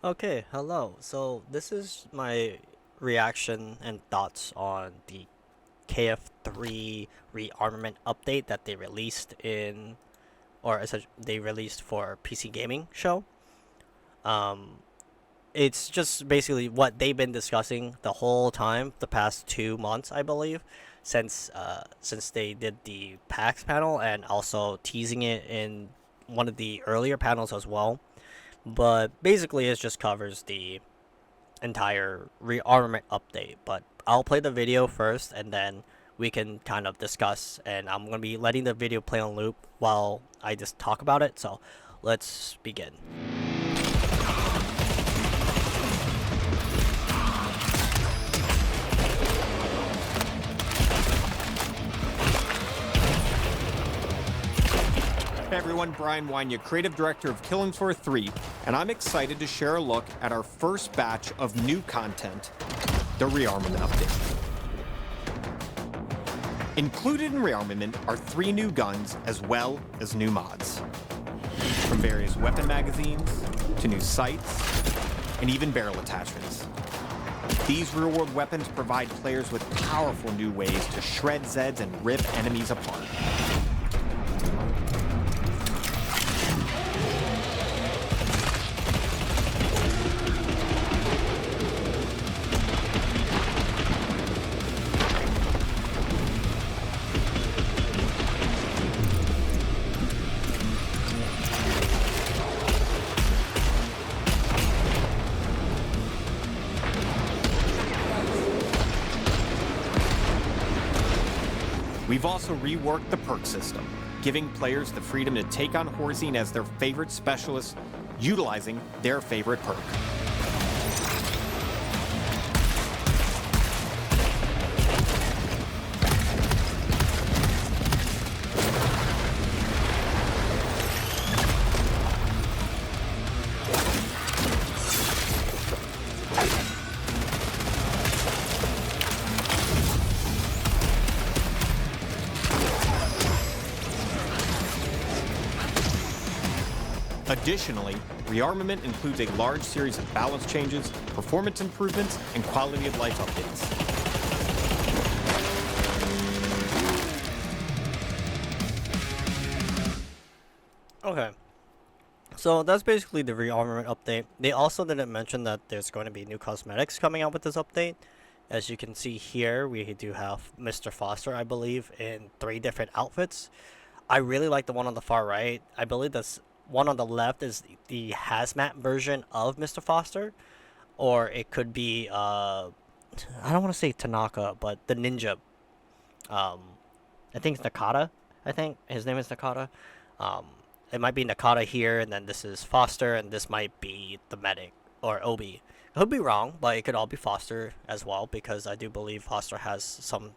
Okay, hello. So this is my reaction and thoughts on the KF3 rearmament update that they released they released for PC gaming show. Um, it's just basically what they've been discussing the whole time, the past 2 months, I believe, since they did the PAX panel and also teasing it in one of the earlier panels as well. But basically, it just covers the entire rearmament update. But I'll play the video first and then we can kind of discuss. And I'm going to be letting the video play on loop while I just talk about it. So let's begin. Hey everyone, Brian Wanya, Creative Director of Killing Floor 3, and I'm excited to share a look at our first batch of new content, the Rearmament Update. Included in Rearmament are 3 new guns as well as new mods. From various weapon magazines, to new sights, and even barrel attachments. These real-world weapons provide players with powerful new ways to shred Zeds and rip enemies apart. We've also reworked the perk system, giving players the freedom to take on Horzine as their favorite specialist, utilizing their favorite perk. Additionally, Rearmament includes a large series of balance changes, performance improvements, and quality of life updates. Okay. So that's basically the rearmament update. They also didn't mention that there's going to be new cosmetics coming out with this update. As you can see here, we do have Mr. Foster, I believe, in 3 different outfits. I really like the one on the far right. I believe this one on the left is the hazmat version of Mr. Foster, or it could be I don't want to say Tanaka, but the ninja. Um, I think it's Nakata. I think his name is Nakata. Um, it might be Nakata here, and then this is Foster, and this might be the medic or Obi. I could be wrong, but it could all be Foster as well because I do believe Foster has some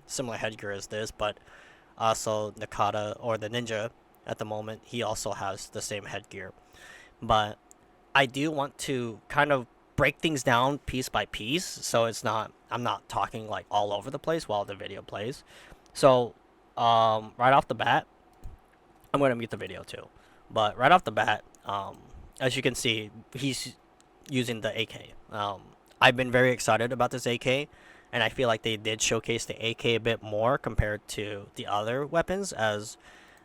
similar headgear as this, but also Nakata or the ninja at the moment, he also has the same headgear. But I do want to kind of break things down piece by piece so I'm not talking like all over the place while the video plays. So right off the bat, I'm going to mute the video too. But right off the bat, as you can see, he's using the AK. I've been very excited about this AK, and I feel like they did showcase the AK a bit more compared to the other weapons, as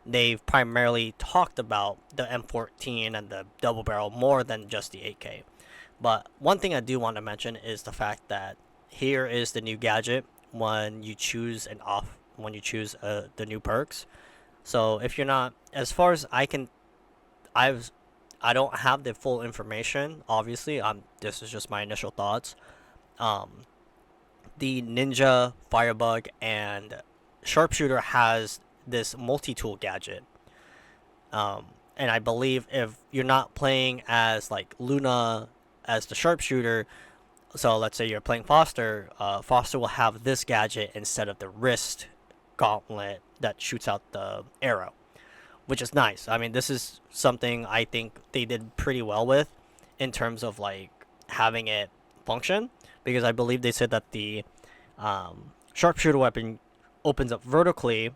they've primarily talked about the M14 and the double barrel more than just the AK. But one thing I do want to mention is the fact that here is the new gadget when you choose the new perks. So if you're not, as far as I can, I've I don't have the full information. Obviously, this is just my initial thoughts. Um, the Ninja, Firebug, and Sharpshooter has this multi-tool gadget. And I believe if you're not playing as like Luna as the Sharpshooter, so let's say you're playing Foster, Foster will have this gadget instead of the wrist gauntlet that shoots out the arrow, which is nice. I mean, this is something I think they did pretty well with in terms of like having it function, because I believe they said that the sharpshooter weapon opens up vertically,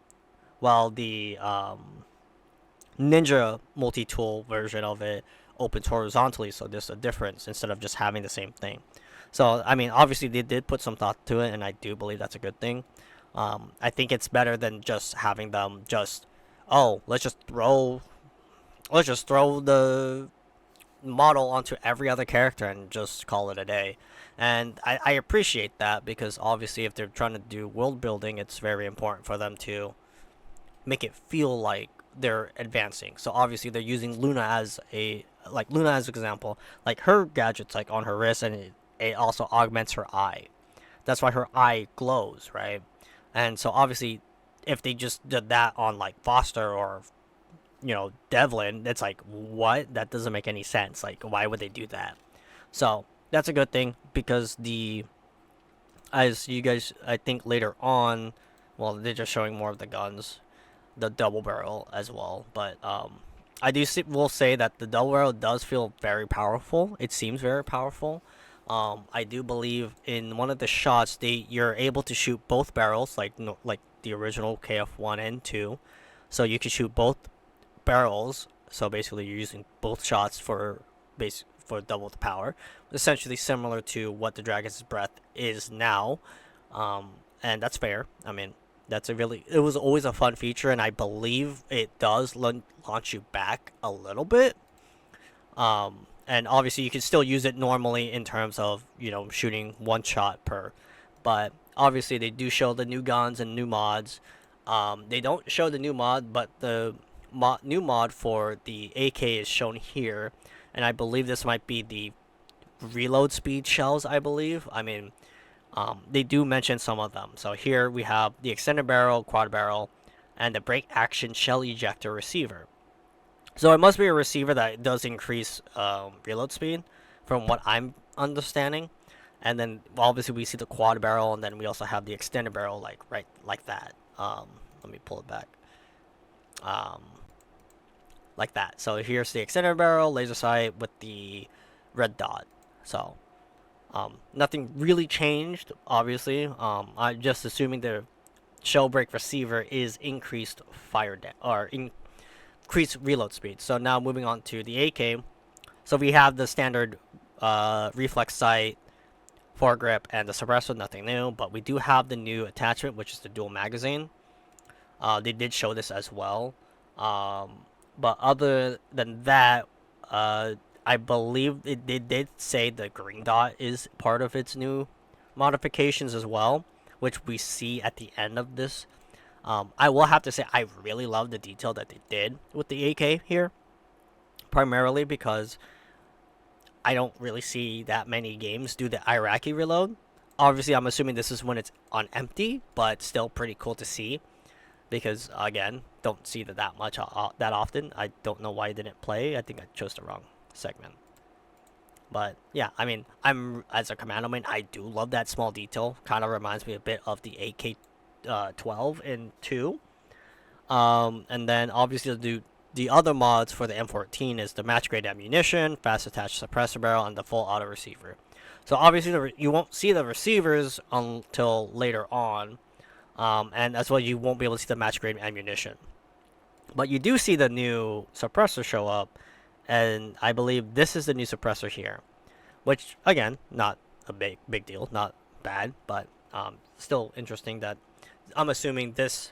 while the ninja multi-tool version of it opens horizontally, so there's a difference instead of just having the same thing. So I mean, obviously they did put some thought to it, and I do believe that's a good thing. I think it's better than just having them just, oh, let's just throw the model onto every other character and just call it a day. And I appreciate that, because obviously if they're trying to do world building, it's very important for them to make it feel like they're advancing. So obviously they're using Luna as Luna as an example. Like her gadget's like on her wrist, and it also augments her eye. That's why her eye glows, right? And so obviously if they just did that on like Foster or Devlin, it's like, what? That doesn't make any sense. Like, why would they do that? So that's a good thing, because as you guys, I think later on, well, they're just showing more of the guns, the double barrel as well. But will say that the double barrel does feel very powerful. It seems very powerful. I do believe in one of the shots you're able to shoot both barrels, like the original KF1 and 2. So you can shoot both barrels. So basically you're using both shots for double the power, essentially similar to what the Dragon's Breath is now. And that's fair. I mean, it was always a fun feature, and I believe it does launch you back a little bit. And obviously you can still use it normally in terms of shooting one shot per, but obviously they do show the new guns and new mods. They don't show the new mod, but the new mod for the AK is shown here, and I believe this might be the reload speed shells. I believe. I mean, they do mention some of them. So here we have the extended barrel, quad barrel, and the break action shell ejector receiver. So it must be a receiver that does increase reload speed, from what I'm understanding. And then obviously we see the quad barrel, and then we also have the extended barrel, right like that. Let me pull it back. Like that. So here's the extended barrel, laser sight with the red dot. So nothing really changed, obviously. I'm just assuming the shell break receiver is increased increased reload speed. So now moving on to the AK. So we have the standard reflex sight, foregrip, and the suppressor, nothing new. But we do have the new attachment, which is the dual magazine. They did show this as well. But other than that, I believe they did say the green dot is part of its new modifications as well, which we see at the end of this. I will have to say I really love the detail that they did with the AK here, primarily because I don't really see that many games do the Iraqi reload. Obviously, I'm assuming this is when it's on empty, but still pretty cool to see, because again, don't see that much that often. I don't know why I didn't play. I think I chose the wrong segment. But yeah, I mean, as a commando I do love that small detail. Kind of reminds me a bit of the AK-12 in 2. And then obviously the other mods for the M14 is the match grade ammunition, fast attached suppressor barrel, and the full auto receiver. So obviously you won't see the receivers until later on, and as well you won't be able to see the match grade ammunition. But you do see the new suppressor show up, and I believe this is the new suppressor here, which again, not a big deal, not bad, but still interesting that I'm assuming this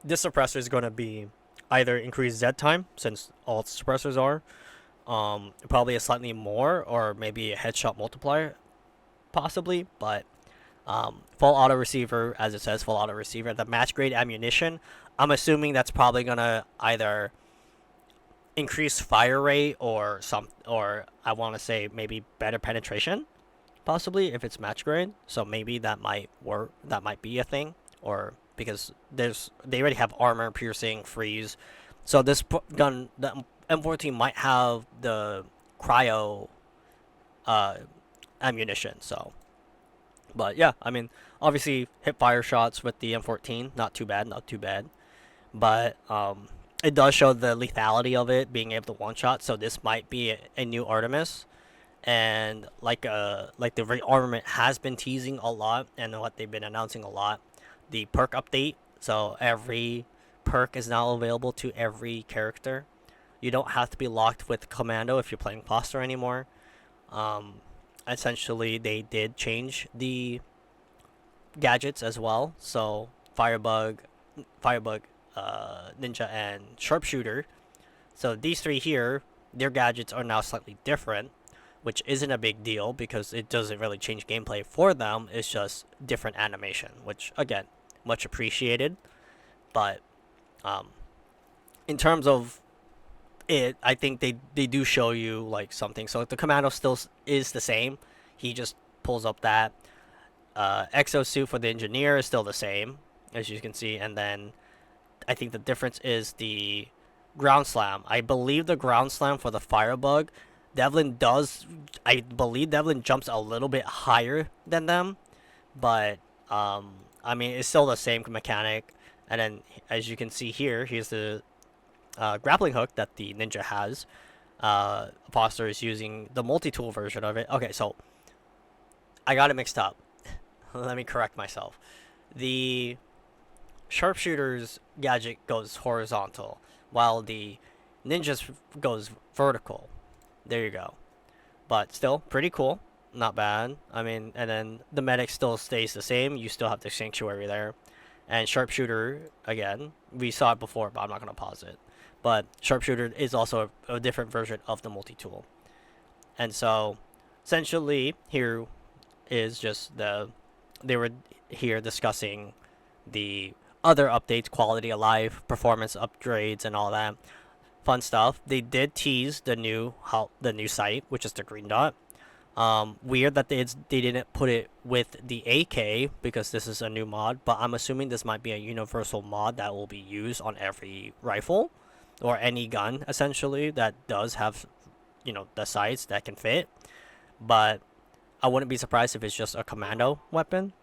suppressor is going to be either increased Z time, since all suppressors are, probably a slightly more, or maybe a headshot multiplier, possibly, but full auto receiver, as it says, full auto receiver. The match grade ammunition, I'm assuming that's probably going to either increase fire rate or I want to say maybe better penetration, possibly, if it's match grade. So maybe that might work, that might be a thing, or because they already have armor, piercing, freeze. So this gun, the M14, might have the cryo ammunition. So, but yeah, I mean, obviously hip fire shots with the M14, not too bad, but it does show the lethality of it, being able to one shot. So this might be a new Artemis, and like the rearmament has been teasing a lot, and what they've been announcing a lot, the perk update. So every perk is now available to every character, You don't have to be locked with Commando if you're playing Foster anymore. Essentially, they did change the gadgets as well. So Firebug, Ninja, and Sharpshooter. So these three here, their gadgets are now slightly different, which isn't a big deal because it doesn't really change gameplay for them. It's just different animation, which again, much appreciated. But in terms of it, I think they do show you like something. So the Commando still is the same. He just pulls up that exosuit for the engineer is still the same, as you can see, and then I think the difference is the ground slam. I believe the ground slam for the Firebug, I believe Devlin jumps a little bit higher than them, but I mean it's still the same mechanic. And then as you can see here, here's the grappling hook that the Ninja has. Foster is using the multi-tool version of it. Okay, so I got it mixed up. Let me correct myself. The Sharpshooter's gadget goes horizontal, while the Ninja's goes vertical. There you go. But still, pretty cool. Not bad. I mean, and then the medic still stays the same. You still have the Sanctuary there. And Sharpshooter, again, we saw it before, but I'm not going to pause it. But Sharpshooter is also a different version of the multi-tool. And so, essentially, here is just they were here discussing the other updates, quality of life, performance upgrades, and all that fun stuff. They did tease the new site, which is the green dot. Weird that they didn't put it with the AK because this is a new mod, but I'm assuming this might be a universal mod that will be used on every rifle or any gun essentially that does have, the sights that can fit. But I wouldn't be surprised if it's just a commando weapon.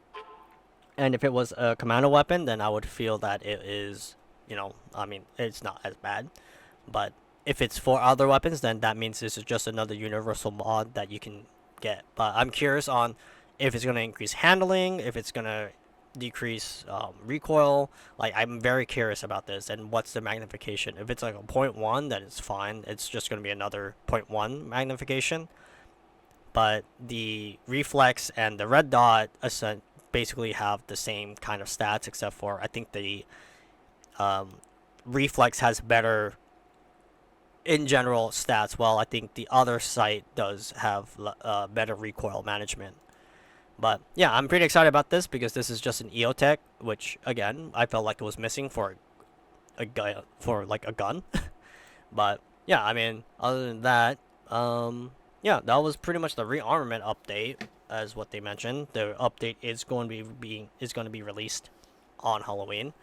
And if it was a commando weapon, then I would feel that it is, I mean, it's not as bad. But if it's for other weapons, then that means this is just another universal mod that you can get. But I'm curious on if it's going to increase handling, if it's going to decrease recoil. Like, I'm very curious about this. And what's the magnification? If it's like a 0.1, then it's fine. It's just going to be another 0.1 magnification. But the reflex and the red dot basically have the same kind of stats, except for I think the reflex has better in general stats, while I think the other site does have better recoil management. But yeah, I'm pretty excited about this because this is just an EOTech, which again I felt like it was missing for a gun. But yeah, I mean, other than that, yeah, that was pretty much the rearmament update, as what they mentioned. The update is going to be released on Halloween,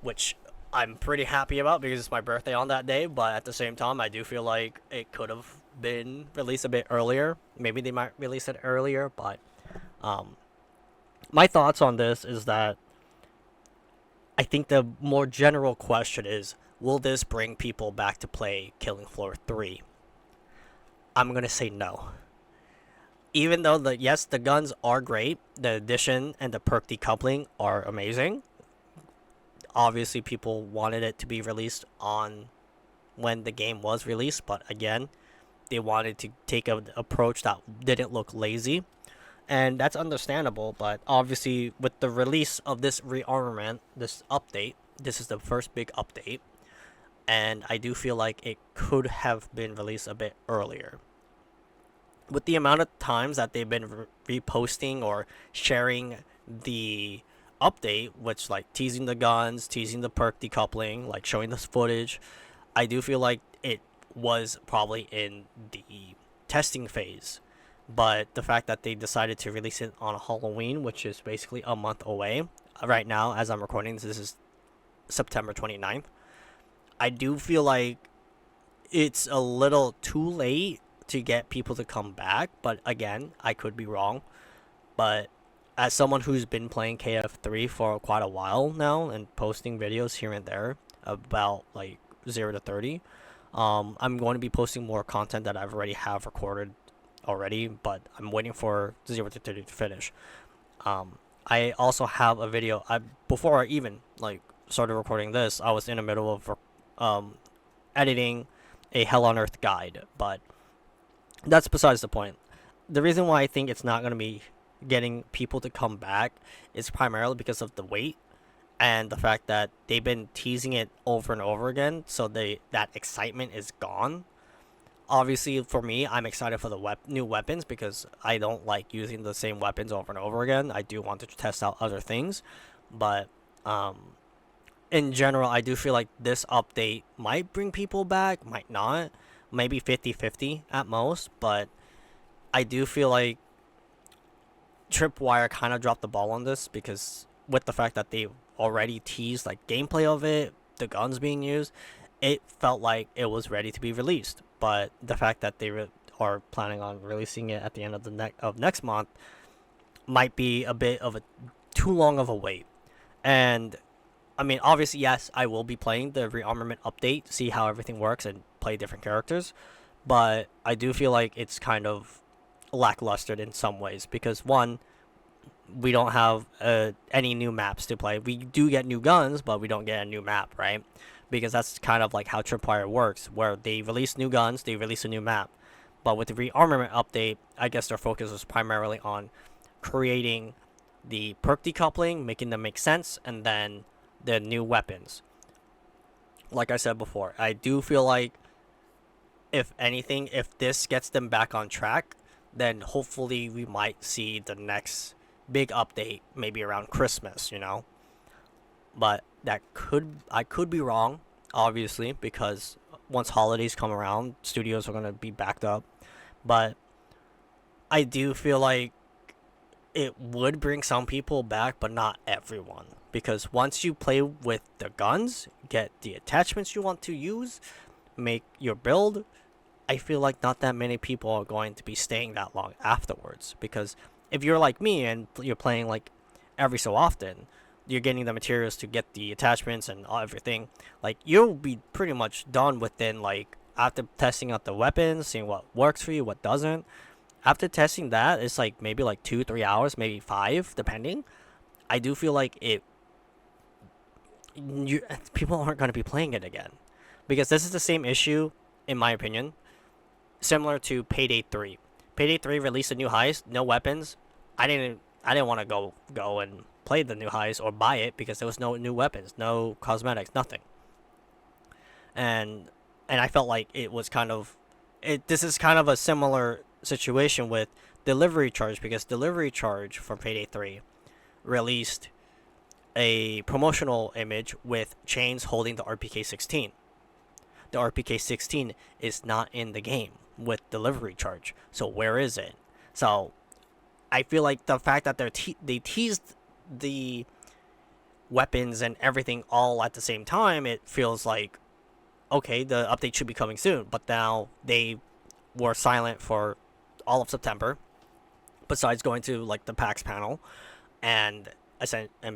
which I'm pretty happy about because it's my birthday on that day. But at the same time, I do feel like it could have been released a bit earlier. Maybe they might release it earlier, but my thoughts on this is that I think the more general question is, will this bring people back to play Killing Floor 3? I'm going to say no. Even though, the guns are great, the addition and the perk decoupling are amazing. Obviously, people wanted it to be released on when the game was released, but again, they wanted to take an approach that didn't look lazy. And that's understandable, but obviously, with the release of this rearmament, this update, this is the first big update. And I do feel like it could have been released a bit earlier. With the amount of times that they've been reposting or sharing the update, which like teasing the guns, teasing the perk decoupling, like showing this footage, I do feel like it was probably in the testing phase. But the fact that they decided to release it on Halloween, which is basically a month away, right now as I'm recording this is September 29th, I do feel like it's a little too late to get people to come back. But again, I could be wrong. But as someone who's been playing KF3 for quite a while now and posting videos here and there about like 0 to 30, I'm going to be posting more content that I've already have recorded already, but I'm waiting for 0 to 30 to finish. I also have a video. Before I even like started recording this, I was in the middle of editing a Hell on Earth guide, but that's besides the point. The reason why I think it's not going to be getting people to come back is primarily because of the wait and the fact that they've been teasing it over and over again, so that excitement is gone. Obviously, for me, I'm excited for the new weapons because I don't like using the same weapons over and over again. I do want to test out other things, but in general, I do feel like this update might bring people back, might not, maybe 50-50 at most, but I do feel like Tripwire kind of dropped the ball on this because with the fact that they already teased like gameplay of it, the guns being used, it felt like it was ready to be released. But the fact that they are planning on releasing it at the end of next month might be a bit of a too long of a wait. And I mean, obviously, yes, I will be playing the Rearmament update, see how everything works, and play different characters. But I do feel like it's kind of lackluster in some ways because one, we don't have any new maps to play. We do get new guns, but we don't get a new map, right? Because that's kind of like how Tripwire works, where they release new guns, they release a new map. But with the Rearmament update, I guess their focus was primarily on creating the perk decoupling, making them make sense, and then the new weapons. Like I said before, I do feel like if anything, if this gets them back on track, then hopefully we might see the next big update maybe around Christmas, you know? But I could be wrong, obviously, because once holidays come around, studios are going to be backed up. But I do feel like it would bring some people back, but not everyone. Because once you play with the guns, get the attachments you want to use, make your build, I feel like not that many people are going to be staying that long afterwards. Because if you're like me and you're playing like every so often, you're getting the materials to get the attachments and everything, like you'll be pretty much done within like after testing out the weapons, seeing what works for you, what doesn't. After testing that, it's like maybe like 2-3 hours, maybe 5 depending. I do feel like people aren't going to be playing it again because this is the same issue in my opinion, similar to Payday 3. Payday 3 released a new heist, no weapons. I didn't want to go and play the new heist or buy it because there was no new weapons, no cosmetics, nothing. And I felt like it was kind of this is kind of a similar situation with Delivery Charge because Delivery Charge from Payday 3 released a promotional image with chains holding the RPK-16. The RPK-16 is not in the game with Delivery Charge. So where is it? So I feel like the fact that they teased the weapons and everything all at the same time, it feels like, okay, the update should be coming soon. But now they were silent for all of September, besides going to like the PAX panel and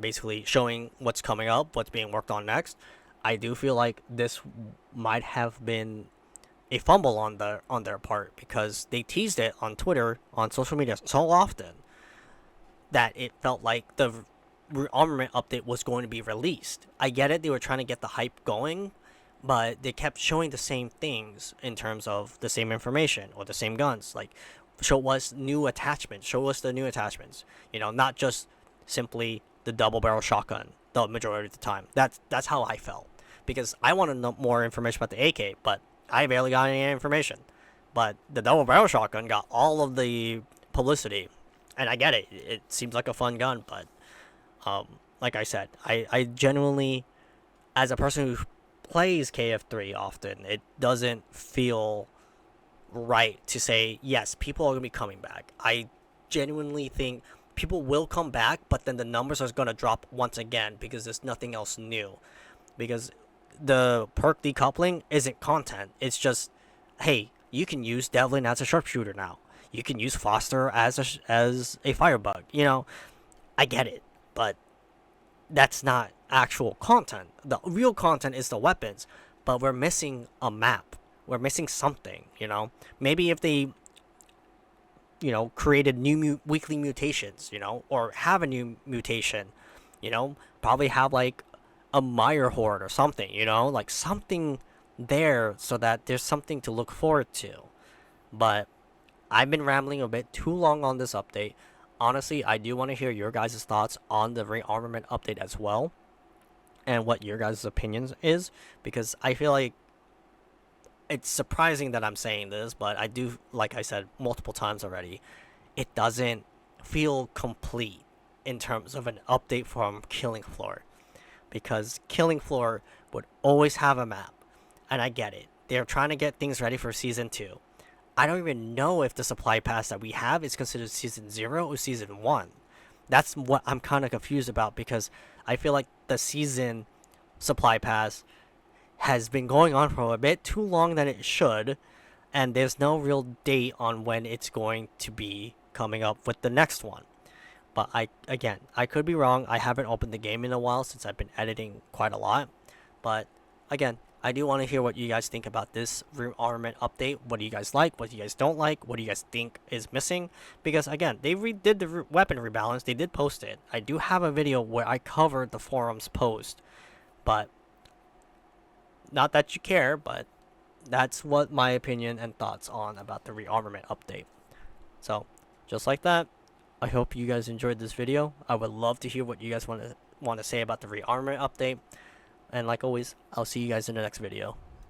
basically showing what's coming up, what's being worked on next. I do feel like this might have been a fumble on their part because they teased it on Twitter, on social media so often that it felt like the Rearmament update was going to be released. I get it, they were trying to get the hype going, but they kept showing the same things in terms of the same information or the same guns. Like, show us new attachments, show us the new attachments. You know, not just simply the double barrel shotgun the majority of the time. That's how I felt. Because I want to know more information about the AK, but I barely got any information. But the double barrel shotgun got all of the publicity. And I get it. It seems like a fun gun, but like I said, I genuinely, as a person who plays KF3 often, it doesn't feel right to say, yes, people are going to be coming back. I genuinely think people will come back, but then the numbers are going to drop once again because there's nothing else new. Because the perk decoupling isn't content. It's just, hey, you can use Devlin as a sharpshooter now. You can use Foster as a firebug. You know, I get it, but that's not actual content. The real content is the weapons, but we're missing a map. We're missing something, you know? Maybe if they, you know, created new weekly mutations, you know, or have a new mutation, you know, probably have like a Meyer horde or something, you know, like something there so that there's something to look forward to. But I've been rambling a bit too long on this update. Honestly, I do want to hear your guys' thoughts on the rearmament update as well, and what your guys' opinions is, because I feel like it's surprising that I'm saying this, but I do, like I said multiple times already, it doesn't feel complete in terms of an update from Killing Floor, because Killing Floor would always have a map, and I get it. They're trying to get things ready for Season 2. I don't even know if the supply pass that we have is considered Season 0 or Season 1. That's what I'm kind of confused about, because I feel like the season supply pass has been going on for a bit too long than it should, and there's no real date on when it's going to be coming up with the next one. But I could be wrong. I haven't opened the game in a while since I've been editing quite a lot. But again, I do want to hear what you guys think about this rearmament update. What do you guys like? What do you guys don't like? What do you guys think is missing? Because again, they redid the weapon rebalance. They did post it. I do have a video where I covered the forums post. But not that you care, but that's what my opinion and thoughts on about the rearmament update. So, just like that, I hope you guys enjoyed this video. I would love to hear what you guys want to say about the rearmament update. And like always, I'll see you guys in the next video.